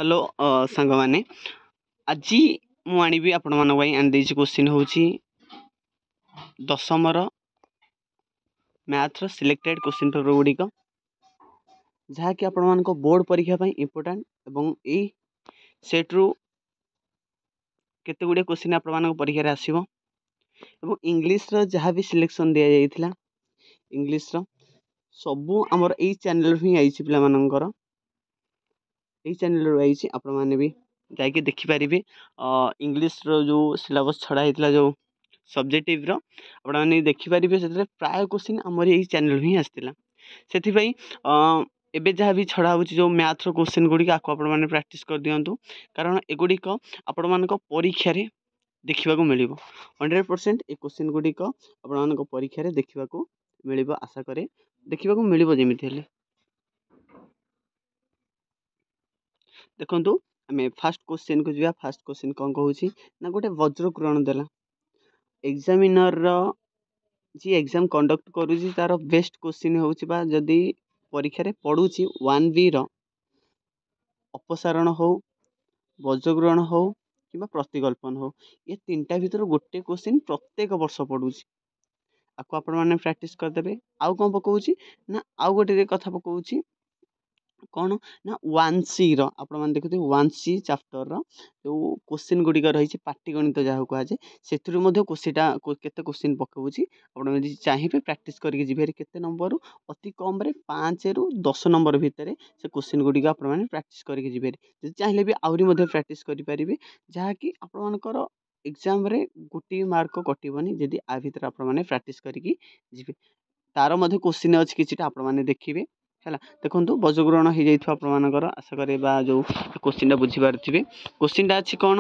Hello सांग मैंने आज मुझे आपण मान आनी क्वेश्चन हूँ दशम मैथ्र सिलेक्टेड क्वेश्चन पेपर गुड़िक जहाँकि आपण मान बोर्ड परीक्षा इंपोर्टाट एवं यही सेट्रु केते गुड़े क्वेश्चन आपण मान परीक्षा आसो और इंग्लीश जहाँ भी सिलेक्शन दि जाइए इंग्लीश सबू आमर यही चैनल ही आई पाकर यही चैनल आई आपण मैंने भी जाकि देखिपारे इंग्लीश जो सिलेबस छड़ा होता जो सब्जेक्टिव आपण मैंने देखिपारे से प्राय क्वेश्चन आमर यही चैनल ही आसाला से एबे जहाँ भी छड़ा हो जो मैथ्र क्वेश्चन गुड़िक आपको आपण मैंने प्रैक्टिस कर दिंतु कारण एगुड़िक आपण मान परीक्षा देखा मिल 100% ये क्वेश्चन गुड़िक आपण मान परीक्षा देखा मिल आशा कै देखा मिल जमी देखु आम फास्ट क्वेश्चन को जा फास्ट क्वेश्चन कौन कहूँ ना गोटे वज्रग्रहण देला एग्जामिनर जी एग्जाम कंडक्ट करुँच तार बेस्ट क्वेश्चन होगा जदि परीक्षा पढ़ुची 1B अपसारण हो वज्रग्रहण हो कि प्रतिकल्पन हो ये तीनटा भर गोटे क्वेश्चन प्रत्येक वर्ष पढ़ुची आपको आपण मैंने प्रैक्टिस करदे आउ कौन पकाऊँ ना आउ गोटे कथा पकाऊँ कौन ना 1C मैंने देखते 1C चैप्टर जो क्वेश्चन गुड़िक रही पाटिगणित जहाँ कहुए से क्वेश्चन केते क्वेश्चन पकाऊँगी आपड़ चाहिए प्रैक्टिस करके जी केते नंबर अति कम 5 ରୁ 10 नंबर भितर से क्वेश्चन गुड़िक आपने प्रैक्टिस करके जी चाहिए भी आहरी प्रैक्टिस करेंगे जहाँकि आपर एग्जाम रे गोटे मार्क कटोनी जदि आ भर आपने प्रैक्टिस करके जी तार क्वेश्चन अच्छी कि आपने देखिए है देखो वज्रग्रहण हो जाकर आशा करा जो क्वेश्चन बुझीपारे क्वेश्चन अच्छी कौन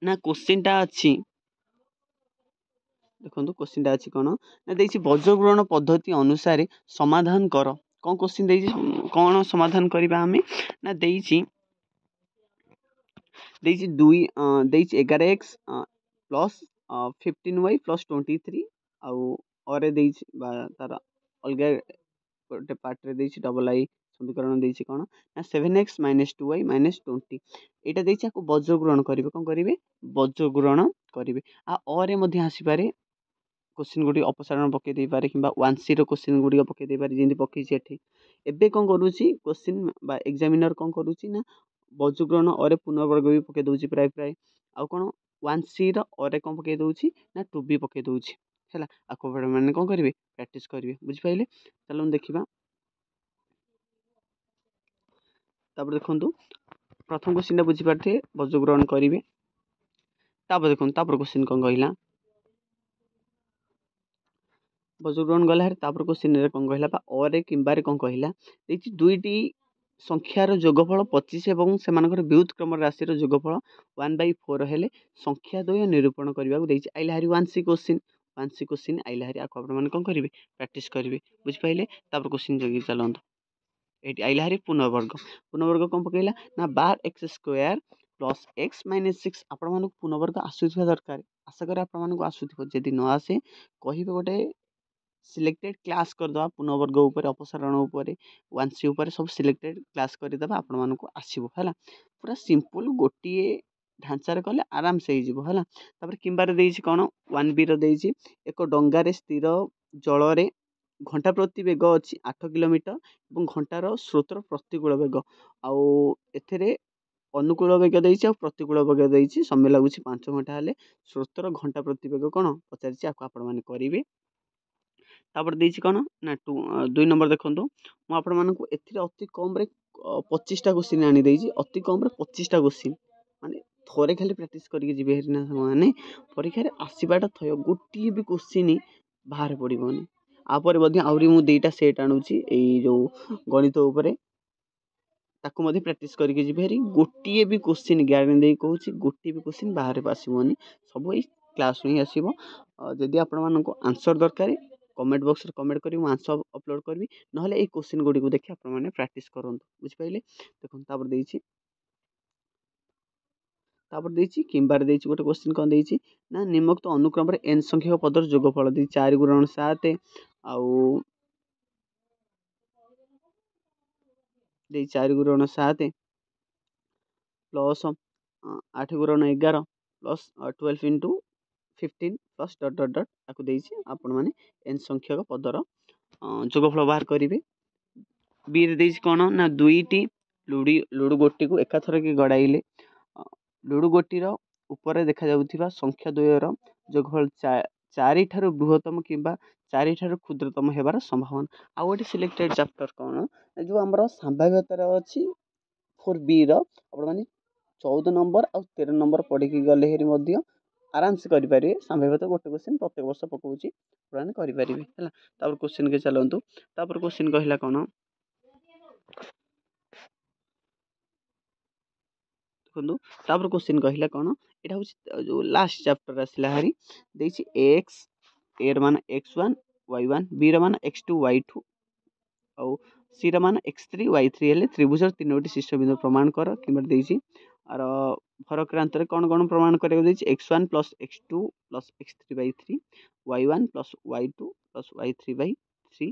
ना क्वेश्चन अच्छी देखो क्वेश्चन अच्छी कौन ना देखिए वज्रग्रहण पद्धति अनुसार समाधान कर कौन क्वेश्चन कौन समाधान करवा आम ना देखिए 11x प्लस 15y प्लस 23 आउ तार अलग गोटे पार्ट डबल आई समीकरण देती कौन ना 7x - 2y - 20 यहाँ देखिए आपको वज्रग्रहण करेंगे कौन करेंगे वज्रग्रहण करेंगे आसपे क्वेश्चन गुड़ी अपसारण पकई पारे कि 1C क्वेश्चन गुड़ी पकई पारे जमी पकई एवं कौन करुच्ची क्वेश्चन एग्जामिनर कौन करुच्ची ना वज्रग्रहण अरे पुनर्वर्ग भी पकई दूसरी प्राय प्राय आउ कौन 1C अरे कौन पकई दूसरी ना 2B पकई दूसरी है आपको मैंने कौन करेंगे प्रैक्टिस करेंगे बुझिपारे चलो देखा तापर देखो प्रथम क्वेश्चन बुझीपारे वज्रग्रहण करेंगे देखो क्वेश्चन कौन कहला वज्रग्रहण गला क्वेश्चन कौन कहला अरे किंबारे कौन कहला देखिए दुईटी संख्यार जोगफल 25 और से व्युत्क्रम राशि जोगफल 1/4 हेले संख्या द्वय निरूपण करने आइला हारी 1C क्वेश्चन आइला हारी आपको मैंने कौन करेंगे प्रैक्टिस करेंगे बुझिपारे क्वेश्चन जगह चलते ये आइला हारी पुनर्वर्ग कौन पकड़ा ना 12x² प्लस x - 6 आपण पुनर्वर्ग आसूा दरकार आशा करें आपको आसूब जदि न आसे कहे गोटे सिलेक्टेड क्लास करदे पुनर्वर्ग उपर अपसारण उपर 1C उपर सब सिलेक्टेड क्लास करदे आपण मानक आसो है पूरा सिंपल गोटे ढांचार कले आराम से है किंबार कौन 1B एक डंगार स्थिर जल घंटा प्रति बेग अच्छी 8 किलोमीटर और घंटार स्रोतर प्रतिकूल बेग आउ अनुकूल बेग देती प्रतिकूल बेग देती समय लगुच 5 घंटा हेले स्रोतर घंटा प्रति बेग कौन पचार आपको मैंने करेंगे तापर देती कौन ना 2 नंबर देखूँ मुझे अति कम 25टा क्वेश्चन आनी अति कम 25टा क्वेश्चन माने थोड़े खाली प्रैक्टिस करके जी मैंने परीक्षा आसवाटा थय गोटे भी क्वेश्चन बाहर पड़ोनी आपर आहरी मुझे 2टा सेट आणुची जो गणित उपरे ताकू प्रैक्टिस करके जी भारी गोटे भी क्वेश्चन ग्यारंटी कहूँ गोटे भी क्वेश्चन बाहर आसबनी सब ये क्लास ही आसो जदि आपण आंसर दरकार कमेंट बॉक्स कमेंट करी आंसर अपलोड करी ना ये क्वेश्चन गुड़ी को देखिए आपने प्रैक्टिस करूँ बुझिपारे देखो किंबार गोटे क्वेश्चन कौन देती ना निम्नोक्त अनुक्रम n संख्यक पदर जोगफल दी 4 × 7 आउ 4 × 7 plus 8 ଗୁଣନ 11 plus 12 into 15 plus dot dot dot ତାକୁ ଦେଇଛି ଆପଣମାନେ n ସଂଖ୍ୟକ ପଦର ଯୋଗଫଳ ବାହାର କରିବେ। ବିରେ ଦେଇଛି କ'ଣ ନା 2ଟି ଲୁଡ଼ୁ ଗୋଟିକୁ ଏକାଥରକେ ଗଡ଼ାଇଲେ ଲୁଡ଼ୁ ଗୋଟିର ଉପରେ ଦେଖାଯାଉଥିବା ସଂଖ୍ୟା ଦ୍ୱୟର ଯୋଗଫଳ 4 ଠାରୁ ବୃହତ୍ତମ କିମ୍ବା 4 ଠାରୁ କ୍ଷୁଦ୍ରତମ ହେବାର ସମ୍ଭାବନା। ଆଉ ଗୋଟେ ସିଲେକ୍ଟେଡ୍ ଚାପ୍ଟର କ'ଣ ଯେଉଁ ଆମର ସମ୍ଭାବ୍ୟତାରେ ଅଛି 4Bର ଆପଣମାନେ 14 ନମ୍ବର ଆଉ 13 ନମ୍ବର ପଢ଼ିକି ଗଲେ ହେରି ମଧ୍ୟ ଆରାମସେ କରିପାରିବେ। ସମ୍ଭାବ୍ୟତା ଗୋଟେ କ୍ୱେଶ୍ଚିନ୍ ପ୍ରତ୍ୟେକ ବର୍ଷ ପକାଉଛି ଆପଣମାନେ କରିପାରିବେ ହେଲା। ତାପରେ କ୍ୱେଶ୍ଚିନ୍କେ ଚାଲନ୍ତୁ। ତାପରେ କ୍ୱେଶ୍ଚିନ୍ କହିଲା କ'ଣ ଦେଖନ୍ତୁ। ତାପରେ କ୍ୱେଶ୍ଚିନ୍ କହିଲା କ'ଣ ଏଇଟା ହେଉଛି ଯେଉଁ ଲାଷ୍ଟ ଚାପ୍ଟର ଆସିଲା ହାରି ଦେଇଛି ଏକ୍ସ ଏର ମାନ x1 y1 ବିର ମାନ x2 y2 ଆଉ ସିର ମାନ x3 y3 ହେଲେ ତ୍ରିଭୁଜର 3ଟି ଶୀର୍ଷବିନ୍ଦୁ ପ୍ରମାଣ କର କିମ୍ବା ଦେଇଛି ଆର ଫରକ୍ରାନ୍ତରେ କ'ଣ କ'ଣ ପ୍ରମାଣ କରିବାକୁ ଦେଇଛି x1 plus x2 plus x3/3 y1 plus y2 plus y3/3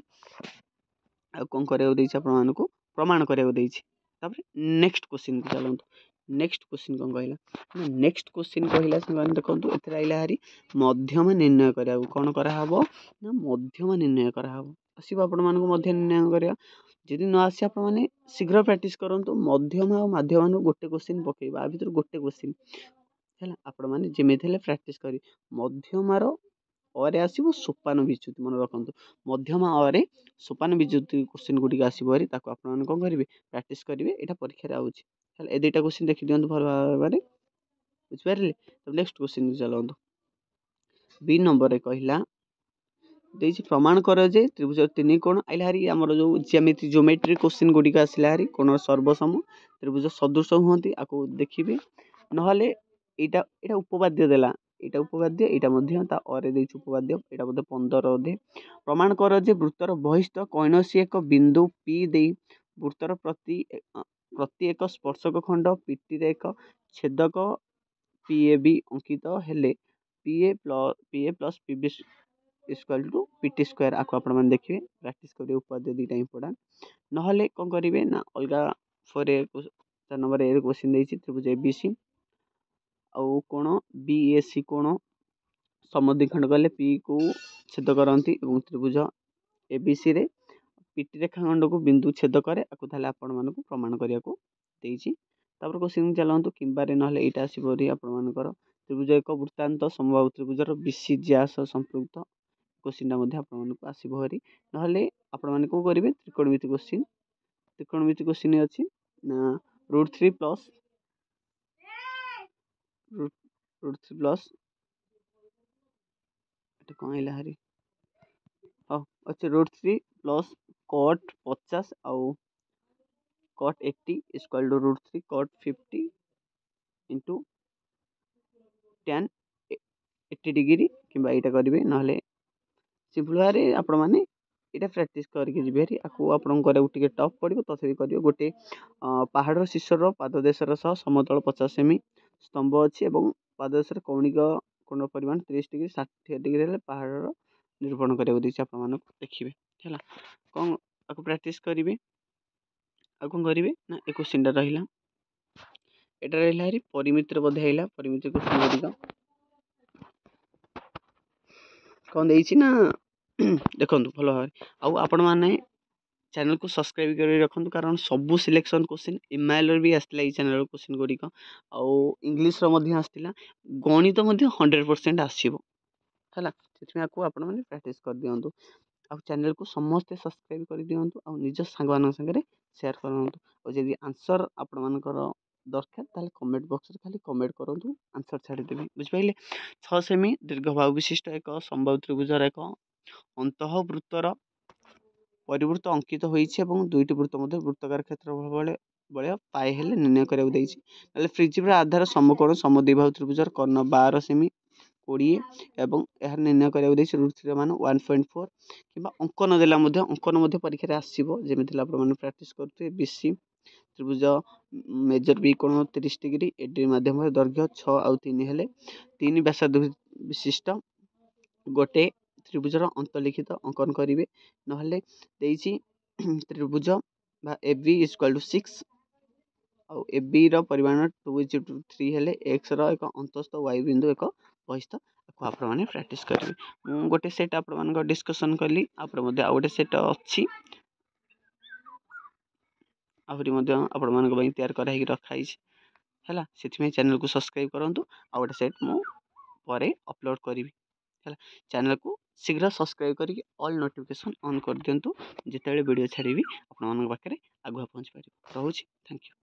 ଆଉ କ'ଣ କରିବାକୁ ଦେଇଛି ଆପଣମାନଙ୍କୁ ପ୍ରମାଣ କରିବାକୁ ଦେଇଛି। ତାପରେ ନେକ୍ସଟ କ୍ୱେଶ୍ଚିନ୍କୁ ଚାଲନ୍ତୁ। ନେକ୍ସଟ କ୍ୱେଶ୍ଚିନ୍ କ'ଣ କହିଲା ନେକ୍ସଟ କ୍ୱେଶ୍ଚିନ୍ କହିଲା ସେମାନେ ଦେଖନ୍ତୁ ଏଥିରେ ଆଇଲା ହାରି ମଧ୍ୟମ ନିର୍ଣ୍ଣୟ କରିବାକୁ କ'ଣ କରାହେବ ନା ମଧ୍ୟମ ନିର୍ଣ୍ଣୟ କରାହେବ। ଆସିବ ଆପଣମାନଙ୍କୁ ମଧ୍ୟ ନିର୍ଣ୍ଣୟ କରିବା ଯଦି ନ ଆସି ଆପଣମାନେ ଶୀଘ୍ର ପ୍ରାକ୍ଟିସ୍ କରନ୍ତୁ। ମଧ୍ୟମ ଆଉ ମାଧ୍ୟମରୁ ଗୋଟେ କ୍ୱେଶ୍ଚିନ୍ ପକେଇବା ଆ ଭିତରୁ ଗୋଟେ କ୍ୱେଶ୍ଚିନ୍ ହେଲା ଆପଣମାନେ ଯେମିତି ହେଲେ ପ୍ରାକ୍ଟିସ୍ କରିବେ। ମଧ୍ୟମାର ଅରେ ଆସିବ ସୋପାନ ବିଚ୍ୟୁତି ମନେ ରଖନ୍ତୁ ମଧ୍ୟମା ଅରେ ସୋପାନ ବିଚ୍ୟୁତି କ୍ୱେଶ୍ଚିନ୍ ଗୁଡ଼ିକ ଆସିବ ହେରି ତାକୁ ଆପଣମାନେ କ'ଣ କରିବେ ପ୍ରାକ୍ଟିସ୍ କରିବେ। ଏଇଟା ପରୀକ୍ଷାରେ ଆଉଛି ହେଲେ ଏ ଦୁଇଟା କ୍ୱେଶ୍ଚିନ୍ ଦେଖିଦିଅନ୍ତୁ ଭଲ ଭାବରେ ବୁଝିପାରିଲେ। ତ ନେକ୍ସଟ କ୍ୱେଶ୍ଚିନ୍କୁ ଚାଲନ୍ତୁ। ବି ନମ୍ବରରେ କହିଲା ଦେଇଛି ପ୍ରମାଣ କର ଯେ ତ୍ରିଭୁଜର 3 କୋଣ ଆଇଲା ହାରି ଆମର ଯେଉଁ ଜୋମେଟ୍ରି କ୍ୱେଶ୍ଚିନ୍ ଗୁଡ଼ିକ ଆସିଲା ହାରି କୋଣର ସର୍ବସମ ତ୍ରିଭୁଜ ସଦୃଶ ହୁଅନ୍ତି ଆକୁ ଦେଖିବେ। ନହେଲେ ଏଇଟା ଉପବାଦ୍ୟ ଦେଲା ଏଇଟା ଉପବାଦ୍ୟ ଏଇଟା ମଧ୍ୟ ତା ଅରେ ଦେଇଛି ଉପବାଦ୍ୟ ଏଇଟା ବୋଧେ 15 ଅଧେ। ପ୍ରମାଣ କର ଯେ ବୃତ୍ତର ବହିସ୍ଥ କୌଣସି ଏକ ବିନ୍ଦୁ P ଦେଇ ବୃତ୍ତର ପ୍ରତି ଏକ ସ୍ପର୍ଶକ ଖଣ୍ଡ ପିଟିରେ ଏକ ଛେଦକ PAB ଅଙ୍କିତ ହେଲେ PA plus PB equal to PT square ଆକୁ ଆପଣମାନେ ଦେଖିବେ ପ୍ରାକ୍ଟିସ୍ କରିବେ ଉପବାଦ୍ୟ ଦୁଇଟା ଇମ୍ପୋର୍ଟାଣ୍ଟ। ନହେଲେ କ'ଣ କରିବେ ନା ଅଲଗା 4 ନମ୍ବର ଏ କ୍ୱେଶ୍ଚିନ୍ ଦେଇଛି ତ୍ରିଭୁଜ ABC ଆଉ କୋଣ BAC କୋଣ ସମଦ୍ୱିଖଣ୍ଡ କଲେ Pକୁ ଛେଦ କରନ୍ତି ଏବଂ ତ୍ରିଭୁଜ ABCରେ ପିଟି ରେଖା ଖଣ୍ଡକୁ ବିନ୍ଦୁ ଛେଦ କରେ ଆକୁ ତାହେଲେ ଆପଣମାନଙ୍କୁ ପ୍ରମାଣ କରିବାକୁ ଦେଇଛି। ତାପରେ କ୍ୱେଶ୍ଚିନ୍ ଚାଲନ୍ତୁ କିମ୍ବାରେ ନହେଲେ ଏଇଟା ଆସିବ ଆପଣମାନଙ୍କର ତ୍ରିଭୁଜ ଏକ ବୃତ୍ତାନ୍ତ ସମବାହୁ ତ୍ରିଭୁଜର BC ବ୍ୟାସ ସମ୍ପୃକ୍ତ କ୍ୱେଶ୍ଚିନ୍ଟା ମଧ୍ୟ ଆପଣମାନଙ୍କୁ ଆସିବ ହେରି। ନହେଲେ ଆପଣମାନେ କ'ଣ କରିବେ ତ୍ରିକୋଣମିତି କ୍ୱେଶ୍ଚିନ୍ ଅଛି ନା √3 ପ୍ଲସ୍ ଏଟା କ'ଣ ହେଲା ହାରି ହଉ ଅଛି √3 ପ୍ଲସ୍ cot 50 ଆଉ cot 80 equal to √3 cot 50 into tan 80 degree କିମ୍ବା ଏଇଟା କରିବେ। ନହେଲେ ସିମ୍ପଲ୍ ଭାବରେ ଆପଣମାନେ ଏଇଟା ପ୍ରାକ୍ଟିସ୍ କରିକି ଯିବେ ହେରି ଆକୁ ଆପଣଙ୍କୁ କରିବାକୁ ଟିକେ ଟଫ୍ ପଡ଼ିବ ତଥାପି କରିବେ। ଗୋଟେ ପାହାଡ଼ର ଶୀର୍ଷର ପାଦଦେଶର ସହ ସମତଳ 50 ସେମି ସ୍ତମ୍ଭ ଅଛି ଏବଂ ପାଦଦେଶରେ କୌଣିକ କୋଣର ପରିମାଣ 30 ଡିଗ୍ରୀ 60 ଡିଗ୍ରୀ ହେଲେ ପାହାଡ଼ର ନିରୂପଣ କରିବାକୁ ଦେଇଛି ଆପଣମାନଙ୍କୁ ଦେଖିବେ ହେଲା। କ'ଣ ଆକୁ ପ୍ରାକ୍ଟିସ୍ କରିବେ ଆଉ କ'ଣ କରିବେ ନା ଏ କ୍ୱେଶ୍ଚିନ୍ଟା ରହିଲା ଏଇଟା ରହିଲା ହେରି ପରିମିତିରେ ବୋଧେ ହେଇଲା ପରିମିତି କ୍ୱେଶ୍ଚିନ୍ ଗୁଡ଼ିକ କ'ଣ ଦେଇଛି ନା ଦେଖନ୍ତୁ ଭଲ ଭାବରେ ଆଉ ଆପଣମାନେ ଚ୍ୟାନେଲ୍କୁ ସବସ୍କ୍ରାଇବ୍ କରି ରଖନ୍ତୁ କାରଣ ସବୁ ସିଲେକ୍ସନ୍ କ୍ୱେଶ୍ଚିନ୍ ଏମ୍ଆଇଏଲ୍ର ବି ଆସିଥିଲା ଏଇ ଚ୍ୟାନେଲ୍ର କ୍ୱେଶ୍ଚିନ୍ ଗୁଡ଼ିକ ଆଉ ଇଂଲିଶର ମଧ୍ୟ ଆସିଥିଲା ଗଣିତ ମଧ୍ୟ 100% ଆସିବ ହେଲା। ସେଥିପାଇଁ ଆକୁ ଆପଣମାନେ ପ୍ରାକ୍ଟିସ୍ କରିଦିଅନ୍ତୁ ଆଉ ଚ୍ୟାନେଲ୍କୁ ସମସ୍ତେ ସବସ୍କ୍ରାଇବ୍ କରିଦିଅନ୍ତୁ ଆଉ ନିଜ ସାଙ୍ଗମାନଙ୍କ ସାଙ୍ଗରେ ସେୟାର କରନ୍ତୁ। ଆଉ ଯଦି ଆନ୍ସର୍ ଆପଣମାନଙ୍କର ଦରକାର ତାହେଲେ କମେଣ୍ଟ ବକ୍ସରେ ଖାଲି କମେଣ୍ଟ କରନ୍ତୁ ଆନ୍ସର୍ ଛାଡ଼ିଦେବି ବୁଝିପାରିଲେ। 6 ସେମି ଦୀର୍ଘବାହୁ ବିଶିଷ୍ଟ ଏକ ସମବାହୁ ତ୍ରିଭୁଜର ଏକ ଅନ୍ତଃବୃତ୍ତର ପରିବୃତ୍ତ ଅଙ୍କିତ ହୋଇଛି ଏବଂ ଦୁଇଟି ବୃତ୍ତ ମଧ୍ୟ ବୃତ୍ତାକାର କ୍ଷେତ୍ରଫଳ ବଳୟ ପାଏ ହେଲେ ନିର୍ଣ୍ଣୟ କରିବାକୁ ଦେଇଛି। ତାହେଲେ ପ୍ରିନ୍ସିପଲ୍ ଆଧାର ସମକୋଣ ସମଦ୍ୱିବାହୁ ତ୍ରିଭୁଜର କର୍ଣ୍ଣ 12 ସେମି 20 ଏବଂ ଏହାର ନିର୍ଣ୍ଣୟ କରିବାକୁ ଦେଇଛି √3 ମାନ 1.4 କିମ୍ବା ଅଙ୍କନ ଦେଲା ମଧ୍ୟ ଅଙ୍କନ ମଧ୍ୟ ପରୀକ୍ଷାରେ ଆସିବ ଯେମିତି ହେଲେ ଆପଣମାନେ ପ୍ରାକ୍ଟିସ୍ କରୁଥିବେ। BC ତ୍ରିଭୁଜ ମେଜର B କୋଣ 30 ଡିଗ୍ରୀ AD ମାଧ୍ୟମରେ ଦୈର୍ଘ୍ୟ 6 ଆଉ 3 ହେଲେ 3 ବ୍ୟାସାର୍ଦ୍ଧ ବିଶିଷ୍ଟ ଗୋଟେ ତ୍ରିଭୁଜର ଅନ୍ତର୍ଲିଖିତ ଅଙ୍କନ କରିବେ। ନହେଲେ ଦେଇଛି ତ୍ରିଭୁଜ ବା AB = 6 ଆଉ ଏବିର ପରିମାଣ 2:3 ହେଲେ ଏକ୍ସର ଏକ ଅନ୍ତସ୍ଥ ୱାଇ ବିନ୍ଦୁ ଏକ ବହିସ୍ଥ, ଆକୁ ଆପଣମାନେ ପ୍ରାକ୍ଟିସ୍ କରିବେ। ମୁଁ ଗୋଟେ ସେଟ୍ ଆପଣମାନଙ୍କ ଡିସ୍କସନ୍ କଲି, ତାପରେ ମଧ୍ୟ ଆଉ ଗୋଟେ ସେଟ୍ ଅଛି, ଆହୁରି ମଧ୍ୟ ଆପଣମାନଙ୍କ ପାଇଁ ତିଆରି କରାହେଇକି ରଖାହେଇଛି ହେଲା। ସେଥିପାଇଁ ଚ୍ୟାନେଲକୁ ସବସ୍କ୍ରାଇବ୍ କରନ୍ତୁ। ଆଉ ଗୋଟେ ସେଟ୍ ମୁଁ ପରେ ଅପଲୋଡ଼ କରିବି ହେଲା। ଚ୍ୟାନେଲକୁ ଶୀଘ୍ର ସବସ୍କ୍ରାଇବ୍ କରିକି ଅଲ୍ ନୋଟିଫିକେସନ୍ ଅନ୍ କରିଦିଅନ୍ତୁ, ଯେତେବେଳେ ଭିଡ଼ିଓ ଛାଡ଼ିବି ଆପଣମାନଙ୍କ ପାଖରେ ଆଗୁଆ ପହଞ୍ଚିପାରିବ। ରହୁଛି, ଥ୍ୟାଙ୍କ ୟୁ।